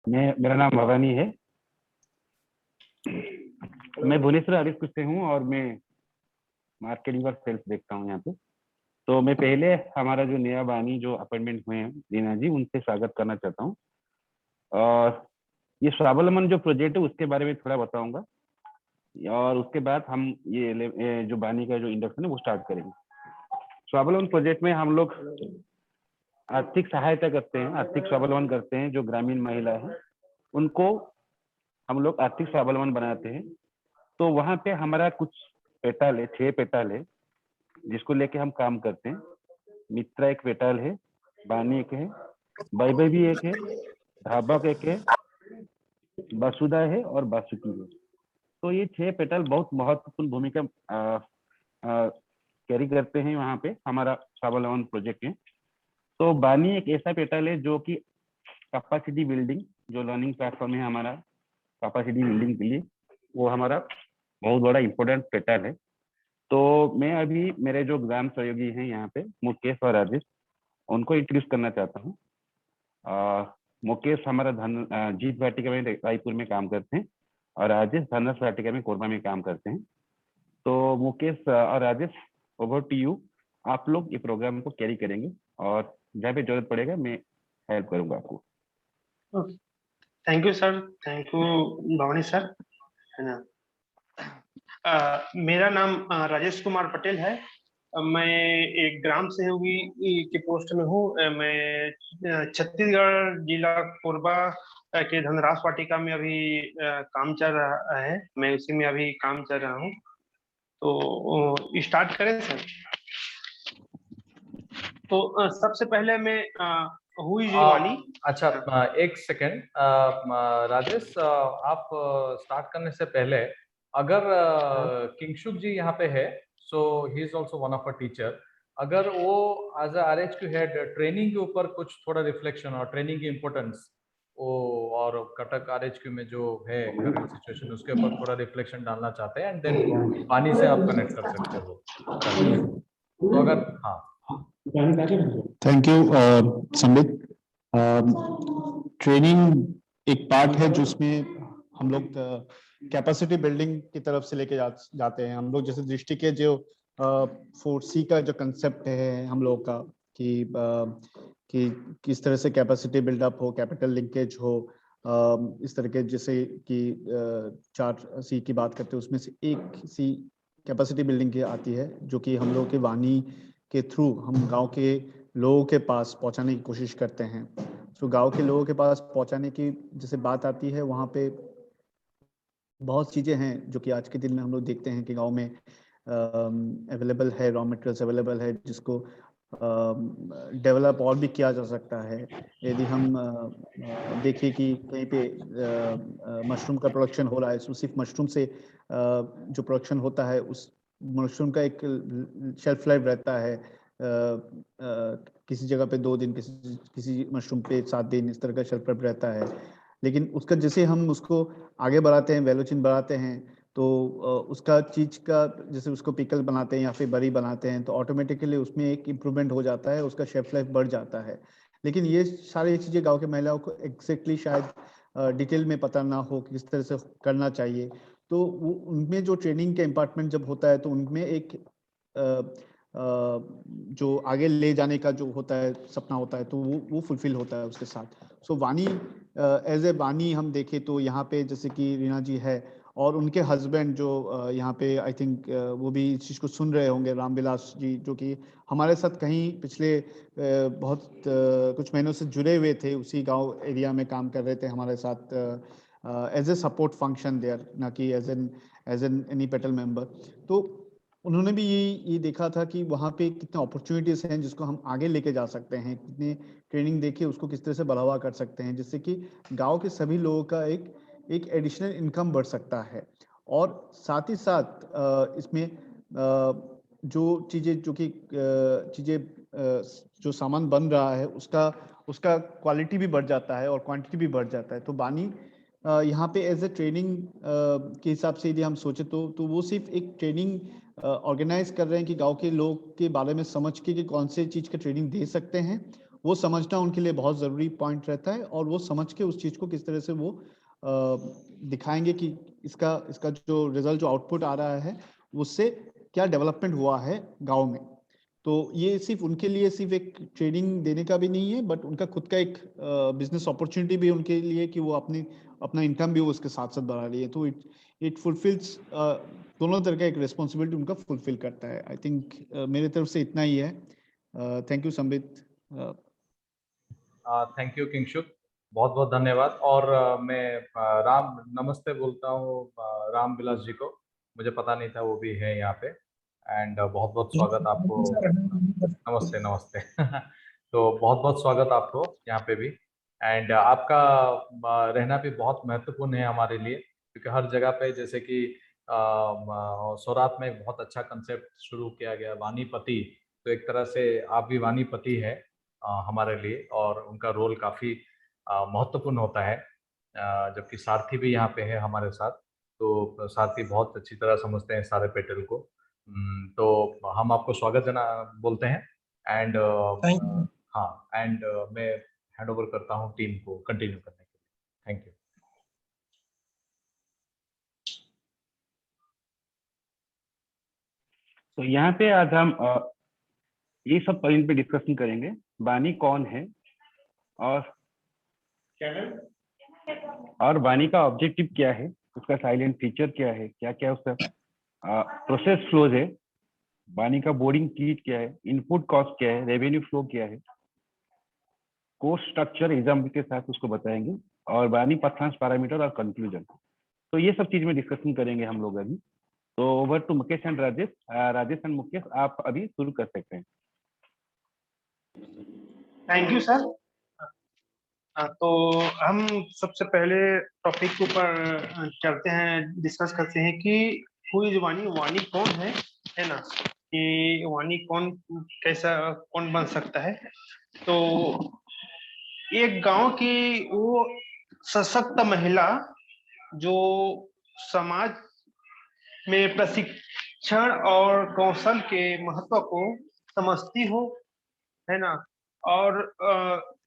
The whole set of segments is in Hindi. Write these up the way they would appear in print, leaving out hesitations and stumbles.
मेरा नाम भवानी है। मैं भुवनेश्वर आरिफ से हूँ और मैं मार्केटिंग और सेल्स देखता हूँ यहाँ पे। तो मैं पहले हमारा जो नया बानी जो अपॉइंटमेंट हुए हैं रीना जी, उनसे स्वागत करना चाहता हूँ। और ये स्वावलंबन जो प्रोजेक्ट है उसके बारे में थोड़ा बताऊंगा, और उसके बाद हम ये जो बानी का जो इंडक्शन है वो स्टार्ट करेंगे। स्वावलंबन प्रोजेक्ट में हम लोग आर्थिक सहायता करते हैं, आर्थिक स्वावलंबन करते हैं। जो ग्रामीण महिला है उनको हम लोग आर्थिक स्वावलंबन बनाते हैं। तो वहाँ पे हमारा कुछ पेटाल है, 6 पेटाल है जिसको लेके हम काम करते हैं। मित्रा एक पेटाल है, बानी एक है, वैभव भी एक है, धाबक एक है, वसुधा है और बासुकी है। तो ये 6 पेटाल बहुत महत्वपूर्ण भूमिका कैरी करते हैं वहाँ पे हमारा स्वावलंबन प्रोजेक्ट में। तो बानी एक ऐसा पेटाल है जो कि कैपेसिटी बिल्डिंग, जो लर्निंग प्लेटफॉर्म है हमारा कैपेसिटी बिल्डिंग के लिए, वो हमारा बहुत बड़ा इम्पोर्टेंट पेटाल है। तो मैं अभी मेरे जो ग्राम सहयोगी हैं यहाँ पे मुकेश और राजेश, उनको इंट्रोड्यूस करना चाहता हूँ। मुकेश हमारा जीत वाटिका में रायपुर में काम करते हैं और राजेश धनस वाटिका में कोरबा में काम करते हैं। तो मुकेश और राजेश, ओवर टू यू। आप लोग ये प्रोग्राम को कैरी करेंगे और जहाँ पे जरूरत पड़ेगा मैं हेल्प करूंगा आपको। Thank you sir, thank you Bhavani sir, है ना। मेरा नाम राजेश कुमार पटेल है। मैं एक ग्राम सहयोगी के पोस्ट में हूँ। मैं छत्तीसगढ़ जिला कोरबा के धनराज वाटिका में अभी काम चल रहा है। मैं उसी में अभी काम कर रहा हूँ। तो स्टार्ट करें सर। तो सबसे पहले मैं हुई जीवानी। अच्छा, एक सेकेंड राजेश, आप स्टार्ट करने से पहले अगर किंगशुक जी यहाँ पे है, so he is also one of a teacher, अगर वो as a RHQ head training के ऊपर कुछ थोड़ा रिफ्लेक्शन और ट्रेनिंग की इम्पोर्टेंस वो और कटक आरएचक्यू में जो है करंट सिचुएशन उसके ऊपर थोड़ा रिफ्लेक्शन डालना चाहते हैं, एंड देन पानी से आप कनेक्ट कर सकते हो। तो अगर हाँ, थैंक यू संबित। ट्रेनिंग एक पार्ट है जिसमें हम लोग कैपेसिटी बिल्डिंग की तरफ से लेके जाते हैं। हम लोग जैसे दृष्टि के जो 4C का जो कंसेप्ट है हम लोग का कि किस तरह से कैपेसिटी बिल्डअप हो, कैपिटल लिंकेज हो, इस तरह के जैसे कि 4C की बात करते हैं उसमें से एक सी कैपेसिटी बिल्डिंग की आती है जो कि हम लोग के वाणी के थ्रू हम गांव के लोगों के पास पहुंचाने की कोशिश करते हैं। तो गांव के लोगों के पास पहुंचाने की जैसे बात आती है, वहाँ पे बहुत चीज़ें हैं जो कि आज के दिन में हम लोग देखते हैं कि गांव में अवेलेबल है, रॉ मटेरियल्स अवेलेबल है जिसको डेवलप और भी किया जा सकता है। यदि हम देखिए कि कहीं पे मशरूम का प्रोडक्शन हो रहा है, तो सिर्फ मशरूम से जो प्रोडक्शन होता है उस मशरूम का एक शेल्फ लाइफ रहता है, किसी जगह पे 2 दिन, किसी मशरूम पे 7 दिन, इस तरह का शेल्फ लाइफ रहता है। लेकिन उसका जैसे हम उसको आगे बढ़ाते हैं, वैल्यू चेन बढ़ाते हैं, तो उसका चीज का जैसे उसको पिकल बनाते हैं या फिर बरी बनाते हैं तो ऑटोमेटिकली उसमें एक इम्प्रूवमेंट हो जाता है, उसका शेल्फ लाइफ बढ़ जाता है। लेकिन ये सारी चीज़ें गांव के महिलाओं को एग्जैक्टली शायद डिटेल में पता ना हो कि किस तरह से करना चाहिए। तो वो उनमें जो ट्रेनिंग का इम्पार्टमेंट जब होता है तो उनमें एक जो आगे ले जाने का जो होता है सपना होता है तो वो फुलफिल होता है उसके साथ। सो वानी एज ए वानी हम देखें तो यहाँ पे जैसे कि रीना जी है और उनके हस्बैंड जो यहाँ पे आई थिंक वो भी इस चीज़ को सुन रहे होंगे, रामविलास जी, जो कि हमारे साथ कहीं पिछले बहुत कुछ महीनों से जुड़े हुए थे, उसी गांव एरिया में काम कर रहे थे हमारे साथ as a support function there, ना कि as an any petal member. तो उन्होंने भी ये देखा था कि वहाँ पे कितने अपॉर्चुनिटीज हैं जिसको हम आगे लेके जा सकते हैं, कितने ट्रेनिंग देके उसको किस तरह से बढ़ावा कर सकते हैं जिससे कि गांव के सभी लोगों का एक एडिशनल इनकम बढ़ सकता है। और साथ ही साथ इसमें जो चीज़ें जो सामान बन रहा है उसका क्वालिटी भी बढ़ जाता है और क्वांटिटी भी बढ़ जाता है। तो बानी यहाँ पे एज ए ट्रेनिंग के हिसाब से यदि हम सोचे तो वो सिर्फ एक ट्रेनिंग ऑर्गेनाइज कर रहे हैं कि गांव के लोग के बारे में समझ के कि कौन से चीज़ का ट्रेनिंग दे सकते हैं वो समझना उनके लिए बहुत जरूरी पॉइंट रहता है, और वो समझ के उस चीज को किस तरह से वो दिखाएंगे कि इसका जो रिजल्ट, जो आउटपुट आ रहा है, उससे क्या डेवलपमेंट हुआ है गांव में। तो ये सिर्फ उनके लिए सिर्फ एक ट्रेनिंग देने का भी नहीं है, बट उनका खुद का एक बिजनेस अपॉर्चुनिटी भी उनके लिए, कि वो अपना इनकम भी वो उसके साथ साथ बढ़ा रही है। तो इट फुलफिल्स दोनों तरह का एक रिस्पॉन्सिबिलिटी उनका फुलफिल करता है। आई थिंक मेरे तरफ से इतना ही है। Thank you Sambit. Thank you Kingshuk, बहुत बहुत धन्यवाद। और मैं राम नमस्ते बोलता हूँ राम विलास जी को, मुझे पता नहीं था वो भी है यहाँ पे। एंड बहुत बहुत स्वागत आपको। नमस्ते नमस्ते तो बहुत बहुत स्वागत आपको यहाँ पे भी। एंड आपका रहना भी बहुत महत्वपूर्ण है हमारे लिए, क्योंकि हर जगह पे जैसे कि सौराठ में एक बहुत अच्छा कंसेप्ट शुरू किया गया वानीपति, तो एक तरह से आप भी वानीपति है हमारे लिए, और उनका रोल काफ़ी महत्वपूर्ण होता है। जबकि सारथी भी यहाँ पे है हमारे साथ, तो सारथी बहुत अच्छी तरह समझते हैं सारे पेटल को। तो हम आपको स्वागत बोलते हैं। एंड हाँ, एंड मैं हैंड ओवर करता हूँ टीम को कंटिन्यू करने के लिए। Thank you. तो यहाँ पे आज हम ये सब पॉइंट पे डिस्कशन करेंगे। वानी कौन है, और क्या है, और वानी का ऑब्जेक्टिव क्या है, उसका साइलेंट फीचर क्या है, क्या क्या उसका प्रोसेस फ्लोज है, वानी का बोर्डिंग कीट क्या है, इनपुट कॉस्ट क्या है, रेवेन्यू फ्लो क्या है, कोस्ट स्ट्रक्चर एग्जाम्पल के साथ उसको बताएंगे, और वानी परफॉर्मेंस पैरामीटर और कंक्लूजन। तो ये सब चीज में डिस्कशन करेंगे हम लोग अभी। तो over to Mukesh and Rajesh. Rajesh and Mukesh, आप अभी शुरू कर सकते हैं। Thank you sir. तो हम सबसे पहले टॉपिक के ऊपर चलते हैं, डिस्कस करते हैं कि हु इज वानी, वानी कौन है ना, कि वानी कौन, कैसा कौन बन सकता है। तो एक गांव की वो सशक्त महिला जो समाज में प्रशिक्षण और कौशल के महत्व को समझती हो, है ना, और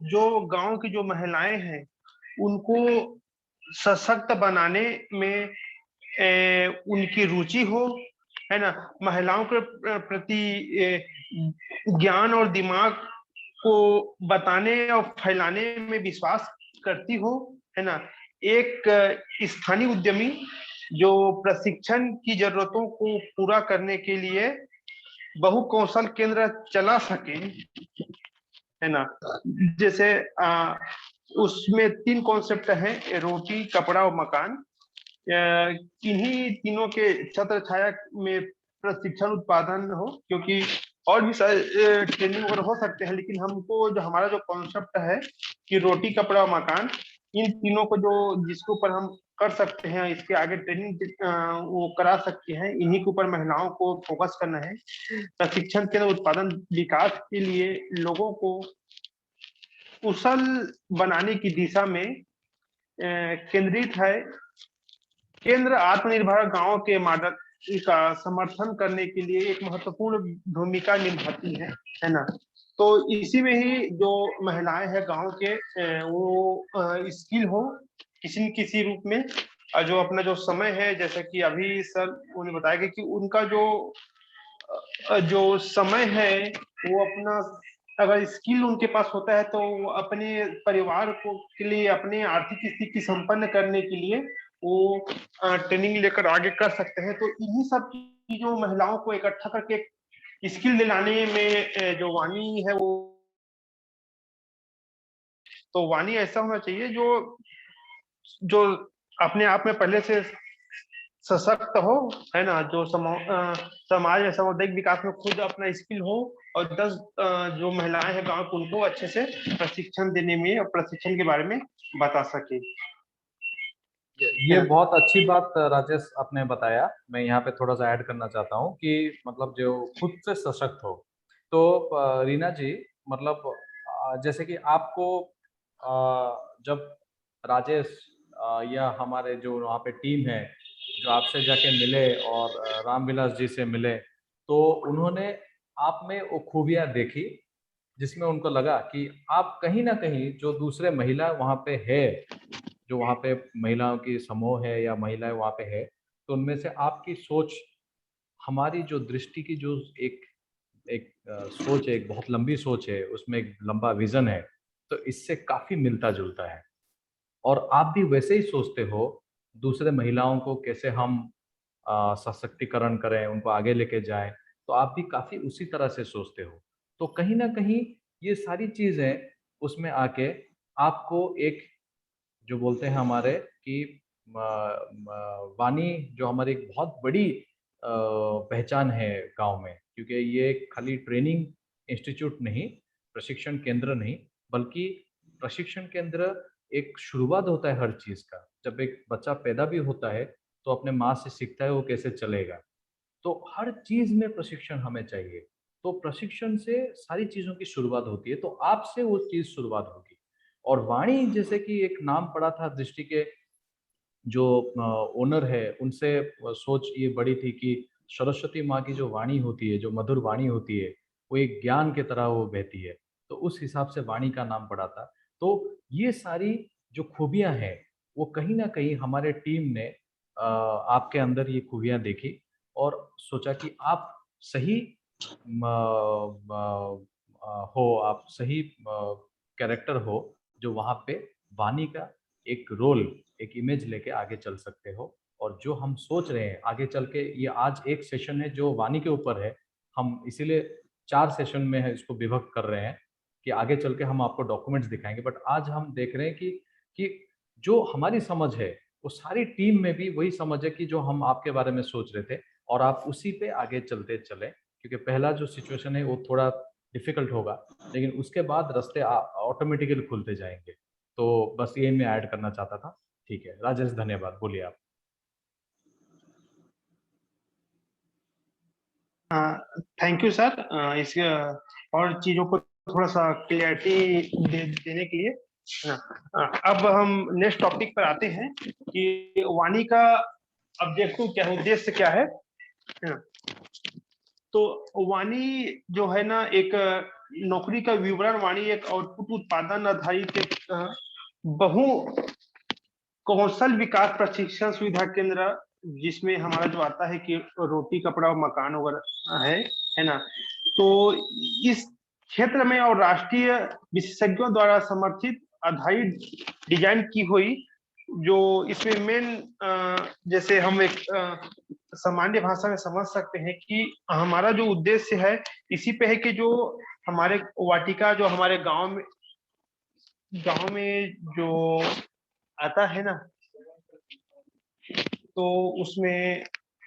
जो गांव की जो महिलाएं हैं उनको सशक्त बनाने में उनकी रुचि हो, है ना, महिलाओं के प्रति ज्ञान और दिमाग को बताने और फैलाने में विश्वास करती हो, है ना। एक स्थानीय उद्यमी जो प्रशिक्षण की जरूरतों को पूरा करने के लिए बहु कौशल केंद्र चला सके, है ना। जैसे उसमें 3 कॉन्सेप्ट हैं, रोटी, कपड़ा और मकान। किन्हीं तीनों के छत्र छाया में प्रशिक्षण उत्पादन हो, क्योंकि और भी ट्रेनिंग वगैरह हो सकते हैं, लेकिन हमको जो हमारा जो कॉन्सेप्ट है कि रोटी, कपड़ा और मकान, इन तीनों को जो जिसके ऊपर हम कर सकते हैं, इसके आगे ट्रेनिंग वो करा सकते हैं, इन्हीं के ऊपर महिलाओं को फोकस करना है। प्रशिक्षण के उत्पादन विकास के लिए लोगों को कुशल बनाने की दिशा में केंद्रित है। केंद्र आत्मनिर्भर गांव के मॉडल का समर्थन करने के लिए एक महत्वपूर्ण भूमिका निभाती है ना। तो इसी में ही जो महिलाएं हैं गांव के, वो स्किल हो किसी न किसी रूप में, जो अपना जो समय है, जैसे कि अभी सर उन्हें बताया कि उनका जो समय है वो अपना, अगर स्किल उनके पास होता है तो वो अपने परिवार को के लिए, अपने आर्थिक स्थिति संपन्न करने के लिए वो ट्रेनिंग लेकर आगे कर सकते हैं। तो इन्हीं सब चीजों, महिलाओं को इकट्ठा करके स्किल दिलाने में जो वानी है वो, तो वानी ऐसा होना चाहिए जो अपने आप में पहले से सशक्त हो, है ना, जो समाज में सामुदायिक विकास में खुद अपना स्किल हो, और 10 जो महिलाएं हैं गांव, उनको अच्छे से प्रशिक्षण देने में और प्रशिक्षण के बारे में बता सके। ये बहुत अच्छी बात राजेश आपने बताया। मैं यहाँ पे थोड़ा सा ऐड करना चाहता हूँ कि मतलब जो खुद से सशक्त हो। तो रीना जी, मतलब जैसे कि आपको जब राजेश या हमारे जो वहाँ पे टीम है जो आपसे जाके मिले और रामविलास जी से मिले, तो उन्होंने आप में वो खूबियाँ देखी जिसमें उनको लगा कि आप कहीं ना कहीं जो दूसरे महिला वहाँ पे है, जो वहाँ पे महिलाओं की समूह है या महिलाएं वहाँ पे है, तो उनमें से आपकी सोच, हमारी जो दृष्टि की जो एक एक सोच है, एक बहुत लंबी सोच है, उसमें एक लंबा विजन है, तो इससे काफी मिलता जुलता है। और आप भी वैसे ही सोचते हो, दूसरे महिलाओं को कैसे हम सशक्तिकरण करें, उनको आगे लेके जाएं, तो आप भी काफी उसी तरह से सोचते हो। तो कहीं ना कहीं ये सारी चीजें उसमें आके आपको एक, जो बोलते हैं हमारे कि वाणी जो हमारी एक बहुत बड़ी पहचान है गांव में, क्योंकि ये खाली ट्रेनिंग इंस्टीट्यूट नहीं, प्रशिक्षण केंद्र नहीं, बल्कि प्रशिक्षण केंद्र एक शुरुआत होता है हर चीज का। जब एक बच्चा पैदा भी होता है तो अपने माँ से सीखता है वो कैसे चलेगा। तो हर चीज में प्रशिक्षण हमें चाहिए। तो प्रशिक्षण से सारी चीजों की शुरुआत होती है, तो आपसे वो चीज शुरुआत होगी। और वाणी, जैसे कि एक नाम पड़ा था दृष्टि के जो ओनर है, उनसे सोच ये बड़ी थी कि सरस्वती माँ की जो वाणी होती है, जो मधुर वाणी होती है, वो एक ज्ञान की तरह वो बहती है। तो उस हिसाब से वाणी का नाम पड़ा था। तो ये सारी जो खूबियां हैं, वो कहीं ना कहीं हमारे टीम ने आपके अंदर ये खूबियां देखी और सोचा कि आप सही हो, आप सही कैरेक्टर हो, जो वहाँ पे वाणी का एक रोल, एक इमेज लेके आगे चल सकते हो। और जो हम सोच रहे हैं आगे चल के, ये आज एक सेशन है जो वाणी के ऊपर है, हम इसीलिए 4 सेशन में है इसको विभक्त कर रहे हैं कि आगे चल के हम आपको डॉक्यूमेंट्स दिखाएंगे। बट आज हम देख रहे हैं कि जो हमारी समझ है, वो सारी टीम में भी वही समझ है कि जो हम आपके बारे में सोच रहे थे, और आप उसी पे आगे चलते चले। क्योंकि पहला जो सिचुएशन है वो थोड़ा डिफिकल्ट होगा, लेकिन उसके बाद रास्ते ऑटोमेटिकली खुलते जाएंगे। तो बस ये मैं ऐड करना चाहता था। ठीक है राजेश, धन्यवाद, बोलिए आप। थैंक यू सर, इस और चीजों को थोड़ा सा क्लियरिटी देने के लिए, है ना। अब हम नेक्स्ट टॉपिक पर आते हैं कि वाणी का ऑब्जेक्टिव क्या है, उद्देश्य क्या है ना। तो वाणी जो है ना, एक नौकरी का विवरण। वाणी एक आउटपुट उत्पादन आधारित एक बहु कौशल विकास प्रशिक्षण सुविधा केंद्र, जिसमें हमारा जो आता है कि रोटी कपड़ा और मकान वगैरह है ना। तो इस क्षेत्र में और राष्ट्रीय विशेषज्ञों द्वारा समर्थित आधारित डिजाइन की हुई, जो इसमें मेन, जैसे हम एक सामान्य भाषा में समझ सकते हैं कि हमारा जो उद्देश्य है इसी पे है कि जो हमारे वाटिका जो हमारे गांव में जो आता है ना, तो उसमें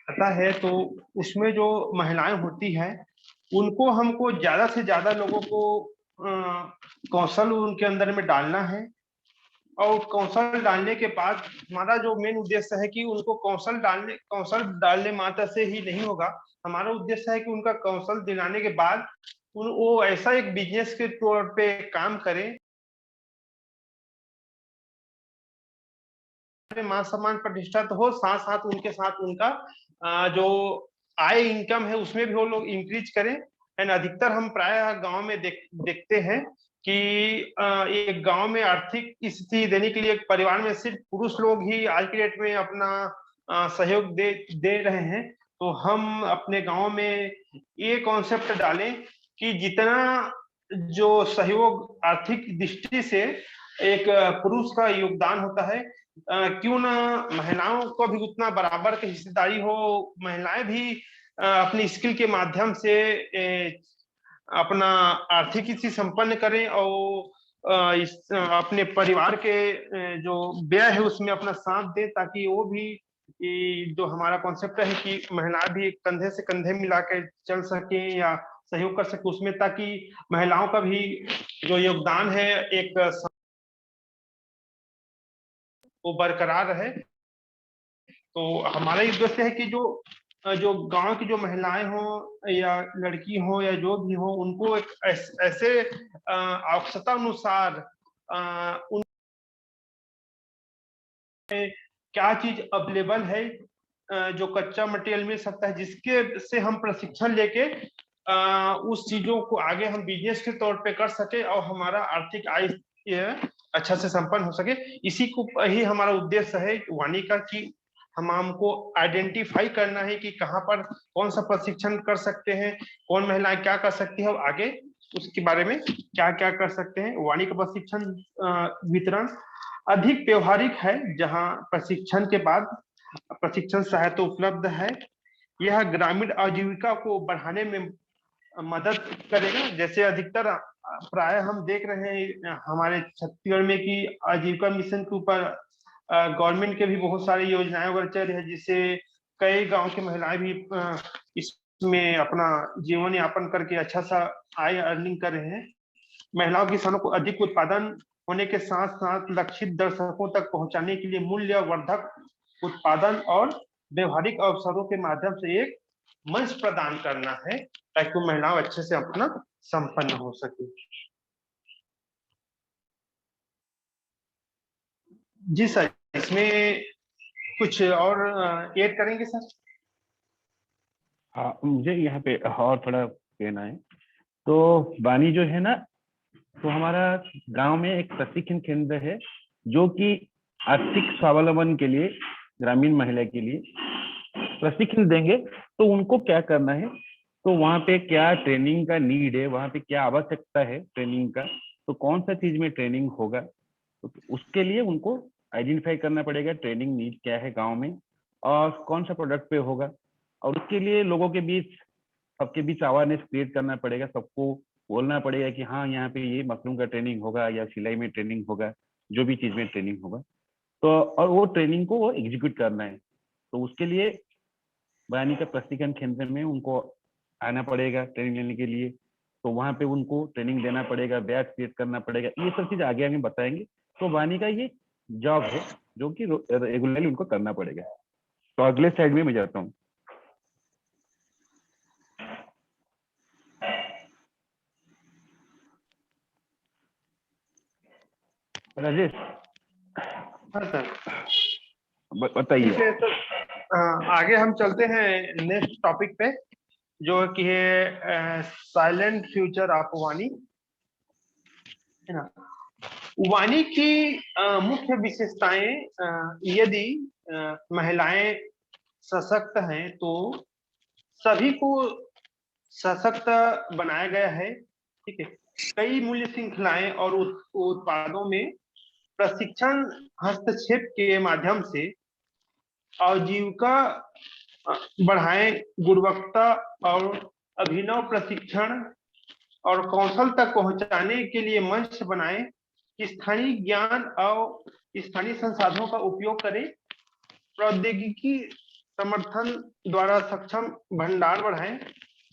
आता है, तो उसमें जो महिलाएं होती हैं उनको हमको ज्यादा से ज्यादा लोगों को कौशल उनके अंदर में डालना है। और कौशल डालने के बाद हमारा जो मेन उद्देश्य है कि उनको कौशल डालने मात्र से ही नहीं होगा। हमारा उद्देश्य है कि उनका कौशल दिलाने के बाद वो ऐसा एक बिजनेस के तौर पे काम करें, मान सम्मान प्रतिष्ठा तो हो, साथ साथ उनके साथ उनका जो आय इनकम है उसमें भी वो लोग इंक्रीज करें। एंड अधिकतर हम प्राय गांव में देखते हैं कि एक गांव में आर्थिक स्थिति देने के लिए परिवार में सिर्फ पुरुष लोग ही आज की डेट में अपना सहयोग दे रहे हैं। तो हम अपने गांव में ये कॉन्सेप्ट डालें कि जितना जो सहयोग आर्थिक दृष्टि से एक पुरुष का योगदान होता है, क्यों ना महिलाओं को भी उतना बराबर की हिस्सेदारी हो। महिलाएं भी अपनी स्किल के माध्यम से अपना आर्थिक स्थिति संपन्न करें और अपने परिवार के जो व्यय है उसमें अपना साथ दें, ताकि वो भी जो हमारा कॉन्सेप्ट है कि महिलाएं भी कंधे से कंधे मिला के चल सके या सहयोग कर सके उसमें, ताकि महिलाओं का भी जो योगदान है एक वो बरकरार रहे। तो हमारा उद्देश्य है कि जो गांव की जो महिलाएं हों या लड़की हो या जो भी हो, उनको एक ऐसे आवश्यकता अनुसार उन क्या चीज अवेलेबल है, जो कच्चा मटेरियल मिल सकता है, जिसके से हम प्रशिक्षण लेके उस चीजों को आगे हम बिजनेस के तौर पे कर सके और हमारा आर्थिक आय अच्छा से संपन्न हो सके। इसी को ही हमारा उद्देश्य है वाणी का, कि हमको आइडेंटिफाई करना है कि कहाँ पर कौन सा प्रशिक्षण कर सकते हैं, कौन महिलाएं क्या कर सकती है, और आगे उसके बारे में क्या क्या कर सकते हैं। वाणी का प्रशिक्षण वितरण अधिक व्यवहारिक है, जहां प्रशिक्षण के बाद प्रशिक्षण सहायता उपलब्ध है। यह ग्रामीण आजीविका को बढ़ाने में मदद करेगा। जैसे अधिकतर प्राय हम देख रहे हैं हमारे छत्तीसगढ़ में कि आजीविका मिशन के ऊपर गवर्नमेंट के भी बहुत सारी योजनाएं वगैरह चल रही है, जिससे कई गांव की महिलाएं भी इसमें अपना जीवन यापन करके अच्छा सा आय अर्निंग कर रहे हैं। महिलाओं किसानों को अधिक उत्पादन होने के साथ साथ लक्षित दर्शकों तक पहुंचाने के लिए मूल्यवर्धक उत्पादन और व्यवहारिक अवसरों के माध्यम से एक मंच प्रदान करना है, ताकि महिलाएं अच्छे से अपना संपन्न हो सके। जी सर, इसमें कुछ और ऐड करेंगे सर? हाँ, मुझे यहाँ पे और थोड़ा कहना है। तो वाणी जो है ना, तो हमारा गांव में एक प्रशिक्षण केंद्र है जो कि आर्थिक स्वावलंबन के लिए ग्रामीण महिला के लिए प्रशिक्षण देंगे। तो उनको क्या करना है, तो वहाँ पे क्या ट्रेनिंग का नीड है, वहाँ पे क्या आवश्यकता है ट्रेनिंग का, तो कौन सा चीज में ट्रेनिंग होगा, तो उसके लिए उनको आइडेंटिफाई करना पड़ेगा ट्रेनिंग नीड क्या है गांव में और कौन सा प्रोडक्ट पे होगा। और उसके लिए लोगों के बीच, सबके बीच अवेयरनेस क्रिएट करना पड़ेगा, सबको बोलना पड़ेगा कि हाँ यहाँ पे ये मशरूम का ट्रेनिंग होगा या सिलाई में ट्रेनिंग होगा, जो भी चीज में ट्रेनिंग होगा। तो और वो ट्रेनिंग को वो एग्जीक्यूट करना है। तो उसके लिए वाणी का प्रशिक्षण केंद्र में उनको आना पड़ेगा ट्रेनिंग लेने के लिए। तो वहाँ पे उनको ट्रेनिंग देना पड़ेगा, बैच क्रिएट करना पड़ेगा, ये सब चीज आगे हमें बताएंगे। तो वाणी का ये जॉब है जो कि रेगुलरली उनको करना पड़ेगा। तो अगले साइड में मैं जाता हूँ। राजेश, हाँ सर, बताइए। ठीक है। तो आगे हम चलते हैं नेक्स्ट टॉपिक पे, जो कि है साइलेंट फ्यूचर ऑफ वाणी, है ना। वाणी की मुख्य विशेषताएं, यदि महिलाएं सशक्त हैं तो सभी को सशक्त बनाया गया है, ठीक है। कई मूल्य श्रृंखलाएं और उत्पादों में प्रशिक्षण हस्तक्षेप के माध्यम से आजीविका बढ़ाएं, गुणवत्ता और अभिनव प्रशिक्षण और कौशल तक पहुंचाने के लिए मंच बनाएं, स्थानीय ज्ञान और स्थानीय संसाधनों का उपयोग करें, प्रौद्योगिकी समर्थन द्वारा सक्षम भंडार बढ़ाएं।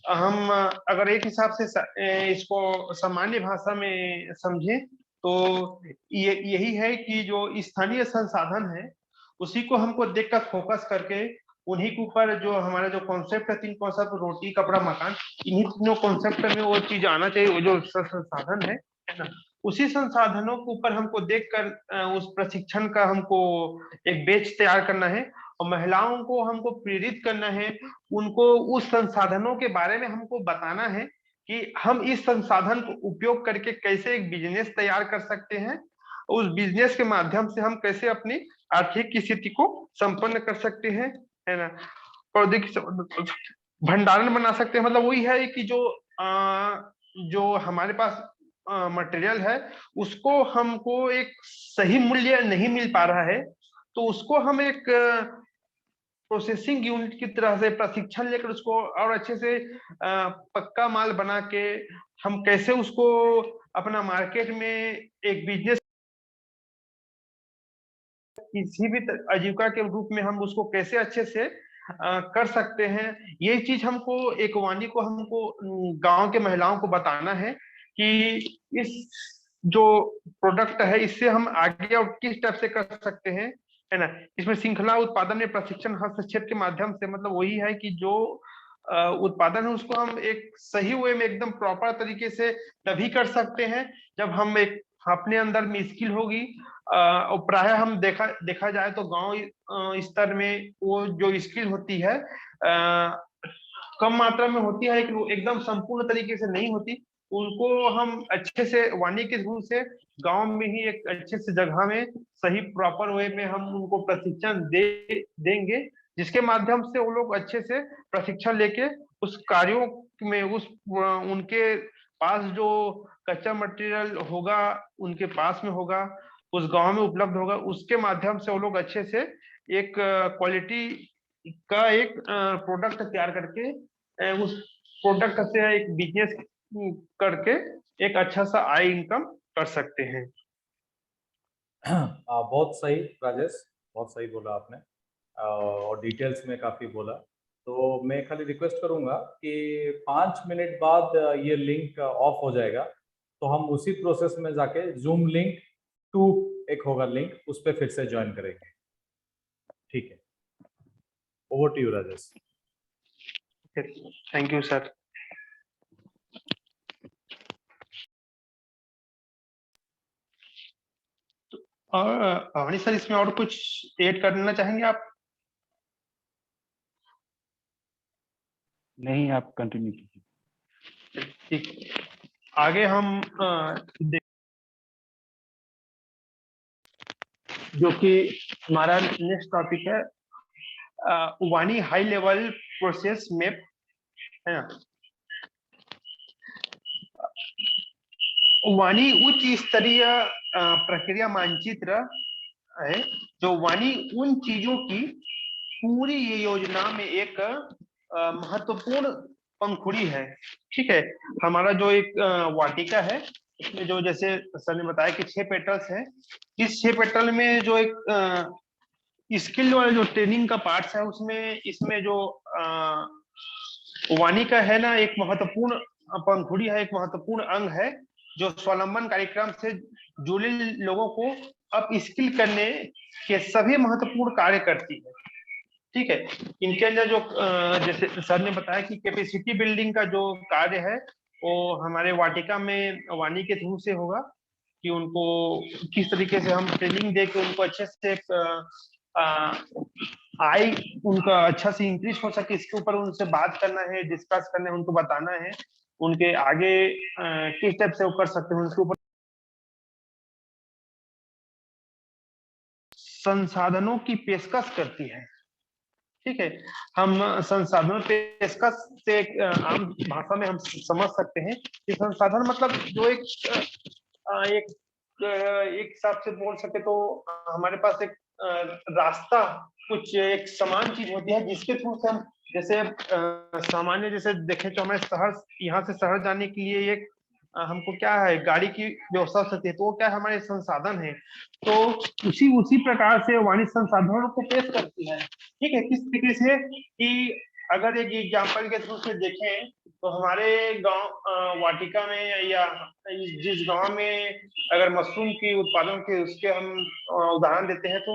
हम अगर एक हिसाब से इसको सामान्य भाषा में समझें तो यही है कि जो स्थानीय संसाधन है उसी को हमको देखकर फोकस करके उन्हीं के ऊपर, जो हमारा जो कॉन्सेप्ट है, 3 कॉन्सेप्ट, रोटी कपड़ा मकान, इन्हीं तीनों कॉन्सेप्ट में वो चीज आना चाहिए, वो जो संसाधन है ना, उसी संसाधनों के ऊपर हमको देखकर उस प्रशिक्षण का हमको एक बैच तैयार करना है और महिलाओं को हमको प्रेरित करना है, उनको उस संसाधनों के बारे में हमको बताना है कि हम इस संसाधन को उपयोग करके कैसे एक बिजनेस तैयार कर सकते हैं, उस बिजनेस के माध्यम से हम कैसे अपनी आर्थिक स्थिति को संपन्न कर सकते हैं, है ना। प्रौद्योगिकी भंडारण बना सकते हैं, मतलब वही है कि जो हमारे पास मटेरियल है उसको हमको एक सही मूल्य नहीं मिल पा रहा है, तो उसको हम एक प्रोसेसिंग यूनिट की तरह से प्रशिक्षण लेकर उसको और अच्छे से पक्का माल बना के हम कैसे उसको अपना मार्केट में एक बिजनेस किसी भी आजीविका के रूप में हम उसको कैसे अच्छे से कर सकते हैं। ये चीज हमको, एक वाणी को हमको गांव के महिलाओं को बताना है कि इस जो प्रोडक्ट है इससे हम आगे और किस टाइप से कर सकते हैं, है ना। इसमें श्रृंखला उत्पादन में प्रशिक्षण हस्तक्षेप के माध्यम से, मतलब वही है कि जो उत्पादन है उसको हम एक सही वे में एकदम प्रॉपर तरीके से तभी कर सकते हैं जब हम एक अपने अंदर में स्किल होगी। और प्राय हम देखा जाए तो गांव स्तर में वो जो स्किल होती है कम मात्रा में होती है, लेकिन वो एकदम संपूर्ण तरीके से नहीं होती। उनको हम अच्छे से वाणी के थ्रू से गांव में ही एक अच्छे से जगह में सही प्रॉपर वे में हम उनको प्रशिक्षण देंगे, जिसके माध्यम से वो लोग अच्छे से प्रशिक्षण लेके उस कार्यों में उनके पास जो कच्चा मटेरियल होगा उनके पास में होगा, उस गांव में उपलब्ध होगा, उसके माध्यम से वो लोग अच्छे से एक क्वालिटी का एक प्रोडक्ट तैयार करके उस प्रोडक्ट से एक बिजनेस करके एक अच्छा सा आय इनकम कर सकते हैं। बहुत सही राजेश, बहुत सही बोला आपने, और डिटेल्स में काफी बोला। तो मैं खाली रिक्वेस्ट करूंगा कि 5 मिनट बाद ये लिंक ऑफ हो जाएगा, तो हम उसी प्रोसेस में जाके जूम लिंक 2 एक होगा लिंक, उस पर फिर से ज्वाइन करेंगे। ठीक है, over to you Rajesh. Thank you sir. और भवानी सर, इसमें और कुछ ऐड करना चाहेंगे आप? नहीं, आप कंटिन्यू कीजिए। ठीक, आगे हम जो कि हमारा नेक्स्ट टॉपिक है वाणी हाई लेवल प्रोसेस मैप, है ना। वाणी उच्च स्तरीय प्रक्रिया मानचित्र है, जो वाणी उन चीजों की पूरी ये योजना में एक महत्वपूर्ण पंखुड़ी है। ठीक है, हमारा जो एक वाटिका है, इसमें जो जैसे सर ने बताया कि 6 पेटल्स है। इस 6 पेटल में जो एक स्किल वाला जो ट्रेनिंग का पार्ट है, उसमें इसमें जो वाणी का है ना, एक महत्वपूर्ण पंखुड़ी है, एक महत्वपूर्ण अंग है, जो स्वावलंबन कार्यक्रम से जुड़े लोगों को अप स्किल करने के सभी महत्वपूर्ण कार्य करती है। ठीक है, इनके अंदर जो जैसे सर ने बताया कि कैपेसिटी बिल्डिंग का जो कार्य है वो हमारे वाटिका में वाणी के थ्रू से होगा, कि उनको किस तरीके से हम ट्रेनिंग दे के उनको अच्छे से आय उनका अच्छा से इंक्रीज हो सके, इसके ऊपर उनसे बात करना है, डिस्कस करना है, उनको बताना है उनके आगे किस टाइप से वो कर सकते हैं, उनके ऊपर संसाधनों की पेशकश करती है। ठीक है, हम संसाधन पेशकश से आम भाषा में हम समझ सकते हैं कि संसाधन मतलब जो एक हिसाब से बोल सके तो हमारे पास एक रास्ता, कुछ एक समान चीज होती है जिसके थ्रू से हम जैसे सामान्य जैसे देखें तो हमें शहर, यहाँ से शहर जाने के लिए एक हमको क्या है, गाड़ी की व्यवस्था हो सकती है, तो वो क्या हमारे संसाधन है। तो उसी प्रकार से वाणिज्य संसाधनों को पेश करती है। ठीक है, किस तरीके से कि अगर एक एग्जाम्पल के थ्रू से देखें तो हमारे गांव वाटिका में या जिस गांव में अगर मशरूम की उत्पादन के उसके हम उदाहरण देते हैं, तो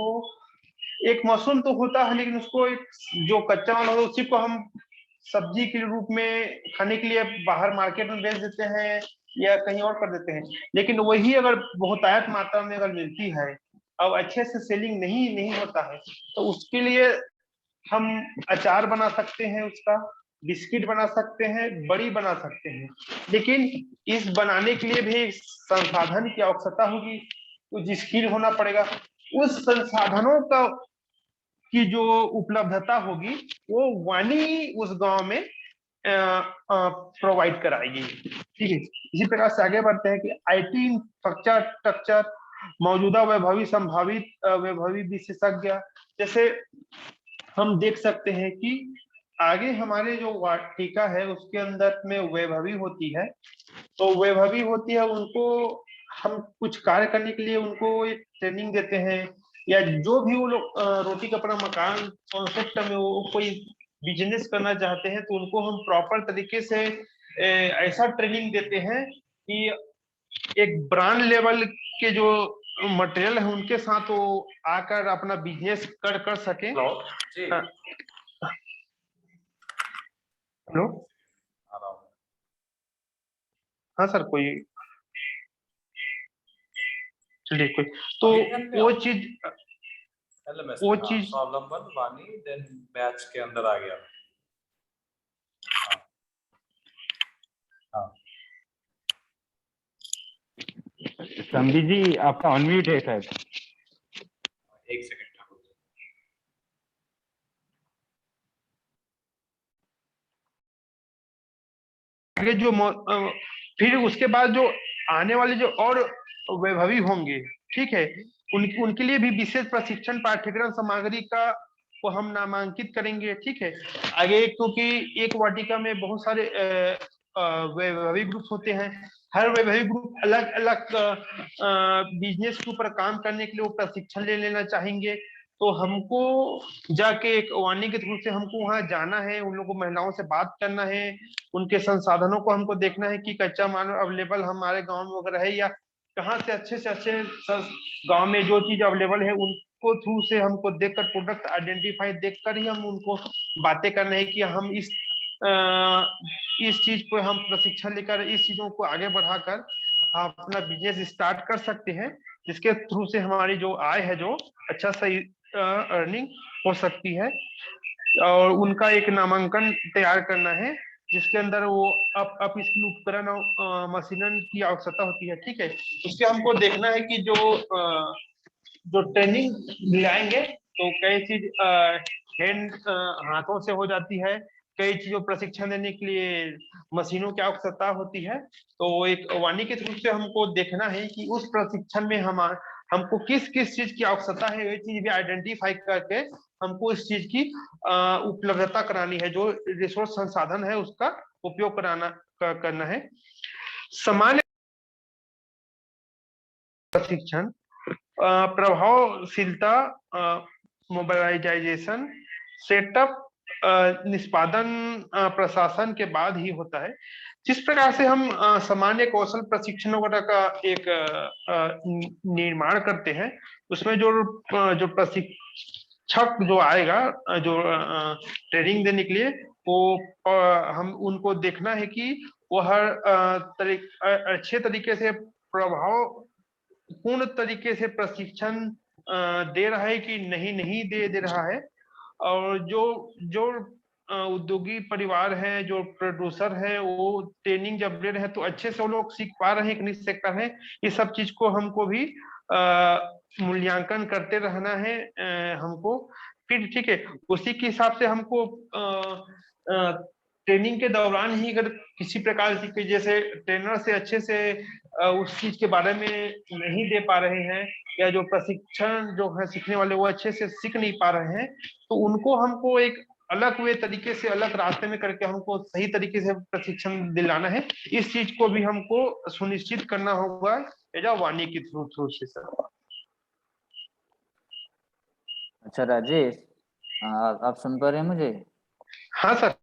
एक मशरूम तो होता है, लेकिन उसको एक जो कच्चा माल होता है उसी को हम सब्जी के रूप में खाने के लिए बाहर मार्केट में बेच देते हैं या कहीं और कर देते हैं। लेकिन वही अगर बहुतायत मात्रा में अगर मिलती है, अब अच्छे से सेलिंग नहीं होता है, तो उसके लिए हम अचार बना सकते हैं, उसका बिस्किट बना सकते हैं, बड़ी बना सकते हैं। लेकिन इस बनाने के लिए भी संसाधन की आवश्यकता होगी, कुछ स्किल होना पड़ेगा। उस संसाधनों का की जो उपलब्धता होगी वो वाणी उस गांव में प्रोवाइड कराएगी। ठीक है, इसी प्रकार से आगे बढ़ते हैं कि आईटी इंफ्रास्ट्रक्चर मौजूदा वैभवी संभावित वैभवी विशेषज्ञ, जैसे हम देख सकते हैं कि आगे हमारे जो वाटिका है उसके अंदर में वैभवी होती है, तो वैभवी होती है, उनको हम कुछ कार्य करने के लिए उनको एक ट्रेनिंग देते हैं, या जो भी वो लोग रोटी कपड़ा मकान कॉन्सेप्ट में वो कोई बिजनेस करना चाहते हैं, तो उनको हम प्रॉपर तरीके से ऐसा ट्रेनिंग देते हैं कि एक ब्रांड लेवल के जो मटेरियल है उनके साथ वो आकर अपना बिजनेस कर सके। हेलो, हाँ सर, कोई चलिए कोई तो वो चीज स्वावलंबन वाणी देन बैच के अंदर आ गया। हाँ। संधि जी आपका अनम्यूट है शायद। एक सेकंड। आगे जो फिर उसके बाद जो आने वाले जो और वैभवी होंगे, ठीक है, उनके लिए भी विशेष प्रशिक्षण पाठ्यक्रम सामग्री का को हम नामांकित करेंगे, ठीक है। आगे क्योंकि एक वाटिका में बहुत सारे वैभवी ग्रुप होते हैं, हर वैभवी ग्रुप अलग अलग बिजनेस के ऊपर काम करने के लिए वो प्रशिक्षण ले लेना चाहेंगे। तो हमको जाके एक वाणी के थ्रू से हमको वहां जाना है, उन लोगों महिलाओं से बात करना है, उनके संसाधनों को हमको देखना है कि कच्चा माल अवेलेबल हमारे गांव में वगैरह है, या कहाँ से अच्छे गांव में जो चीज अवेलेबल है उनको थ्रू से हमको देखकर प्रोडक्ट आइडेंटिफाई देखकर ही हम उनको बातें करना है कि हम इस चीज को हम प्रशिक्षण लेकर इस चीजों को आगे बढ़ाकर अपना बिजनेस स्टार्ट कर सकते हैं, जिसके थ्रू से हमारी जो आय है जो अच्छा सही अर्निंग हो सकती है। और उनका एक नामांकन तैयार करना है जिसके अंदर वो अप स्किल उपकरण और मशीनन की आवश्यकता होती है, ठीक है। उसके हमको देखना है कि जो ट्रेनिंग दिलाएंगे तो कई चीज हैंड हाथों से हो जाती है, कई चीजों प्रशिक्षण देने के लिए मशीनों की आवश्यकता होती है। तो एक वाणी के थ्रू से हमको देखना है कि उस प्रशिक्षण में हमको किस किस चीज की आवश्यकता है, ये चीज भी आइडेंटिफाई करके हमको इस चीज की उपलब्धता करानी है, जो रिसोर्स संसाधन है उसका उपयोग करना है। सामान्य प्रशिक्षण प्रभावशीलता, मोबाइलाइजेशन, सेटअप, निष्पादन प्रशासन के बाद ही होता है। जिस प्रकार से हम सामान्य कौशल प्रशिक्षण वगैरह का एक निर्माण करते हैं, उसमें जो प्रशिक्षक जो आएगा जो ट्रेनिंग देने के लिए, वो हम उनको देखना है कि वो हर अच्छे तरीके से प्रभाव पूर्ण तरीके से प्रशिक्षण दे रहा है कि नहीं दे रहा है। और जो उद्योगी परिवार है, जो प्रोड्यूसर है, वो ट्रेनिंग जब ले रहे हैं तो अच्छे से वो लोग सीख पा रहे हैं कि नहीं सीख पा रहे हैं, ये सब चीज को हमको भी मूल्यांकन करते रहना है हमको। फिर ठीक है, उसी के हिसाब से हमको ट्रेनिंग के दौरान ही अगर किसी प्रकार की जैसे ट्रेनर से अच्छे से उस चीज के बारे में नहीं दे पा रहे हैं, या जो प्रशिक्षण जो है सीखने वाले वो अच्छे से सीख नहीं पा रहे हैं, तो उनको हमको एक अलग वे तरीके से अलग रास्ते में करके हमको सही तरीके से प्रशिक्षण दिलाना है। इस चीज को भी हमको सुनिश्चित करना होगा एजा वाणी के थ्रू से सर। अच्छा राजेश, आप सुन पा रहे हैं मुझे? हाँ सर।